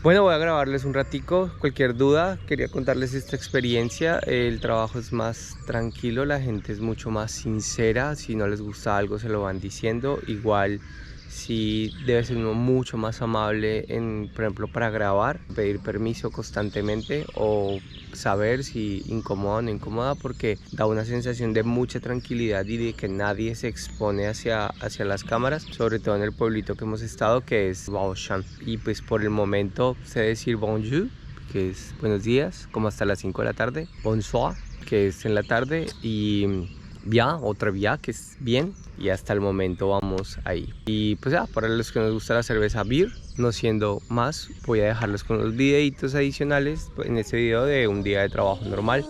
Bueno, voy a grabarles un ratico. Cualquier duda, quería contarles esta experiencia. El trabajo es más tranquilo, la gente es mucho más sincera. Si no les gusta algo, se lo van diciendo. Igual, sí debe ser uno mucho más amable por ejemplo, para grabar, pedir permiso constantemente o saber si incomoda o no incomoda, porque da una sensación de mucha tranquilidad y de que nadie se expone hacia las cámaras, sobre todo en el pueblito que hemos estado, que es Baoshan. Y pues por el momento sé decir bonjour, que es buenos días, como hasta las 5 de la tarde, bonsoir, que es en la tarde, y bien, otra bien, que es bien, y hasta el momento vamos ahí. Y pues ya, para los que nos gusta la cerveza beer, no siendo más, voy a dejarlos con los videitos adicionales en este video de un día de trabajo normal.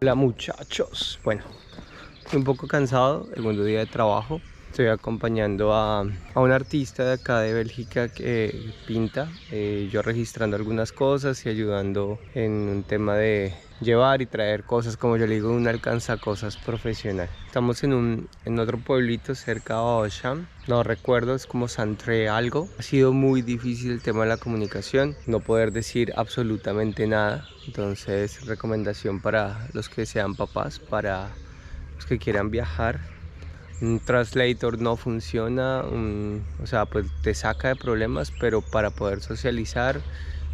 Hola muchachos, bueno, estoy un poco cansado, segundo día de trabajo. Estoy acompañando a un artista de acá de Bélgica que pinta, yo registrando algunas cosas y ayudando en un tema de llevar y traer cosas, como yo le digo, un alcanzacosas profesional. Estamos en otro pueblito cerca de Baoshan, no recuerdo, es como Santré algo. Ha sido muy difícil el tema de la comunicación, no poder decir absolutamente nada. Entonces, recomendación para los que sean papás, para los que quieran viajar. Un translator no funciona, o sea, pues te saca de problemas, pero para poder socializar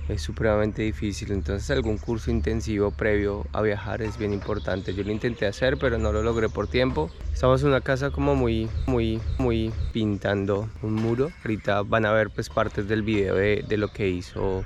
es supremamente difícil. Entonces algún curso intensivo previo a viajar es bien importante. Yo lo intenté hacer, pero no lo logré por tiempo. Estamos en una casa como muy pintando un muro. Ahorita van a ver pues partes del video de lo que hizo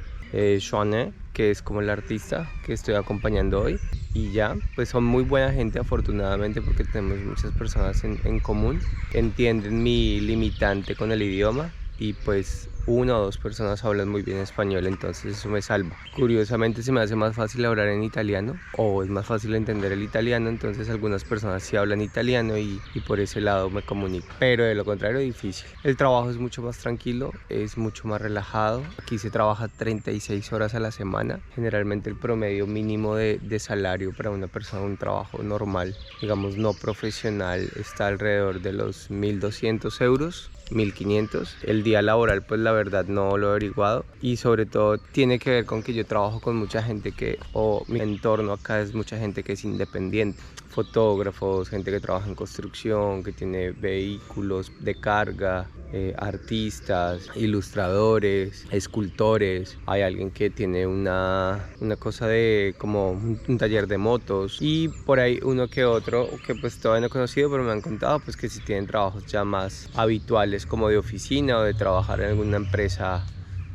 Joanne, que es como la artista que estoy acompañando hoy. Y ya, pues son muy buena gente afortunadamente porque tenemos muchas personas en común. Entienden mi limitante con el idioma y pues una o dos personas hablan muy bien español, entonces eso me salva. Curiosamente se me hace más fácil hablar en italiano o es más fácil entender el italiano, entonces algunas personas sí hablan italiano y por ese lado me comunico. Pero de lo contrario difícil. El trabajo es mucho más tranquilo, es mucho más relajado. Aquí se trabaja 36 horas a la semana. Generalmente el promedio mínimo de salario para una persona, un trabajo normal, digamos no profesional, está alrededor de los 1.200 euros. 1.500. El día laboral pues la verdad no lo he averiguado y sobre todo tiene que ver con que yo trabajo con mucha gente o mi entorno acá es mucha gente que es independiente, fotógrafos, gente que trabaja en construcción, que tiene vehículos de carga, artistas, ilustradores, escultores. Hay alguien que tiene una cosa de como un taller de motos y por ahí uno que otro que pues todavía no he conocido, pero me han contado pues que si tienen trabajos ya más habituales como de oficina o de trabajar en alguna empresa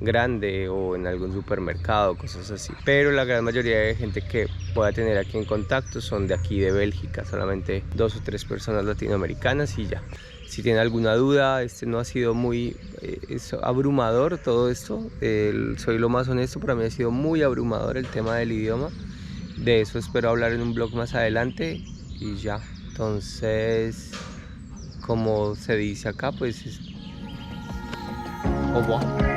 grande o en algún supermercado, cosas así. Pero la gran mayoría de gente que pueda tener aquí en contacto son de aquí de Bélgica, solamente 2 o 3 personas latinoamericanas y ya. Si tienen alguna duda, no ha sido muy es abrumador todo esto, soy lo más honesto, para mí ha sido muy abrumador el tema del idioma. De eso espero hablar en un blog más adelante y ya. Entonces, como se dice acá, pues au revoir.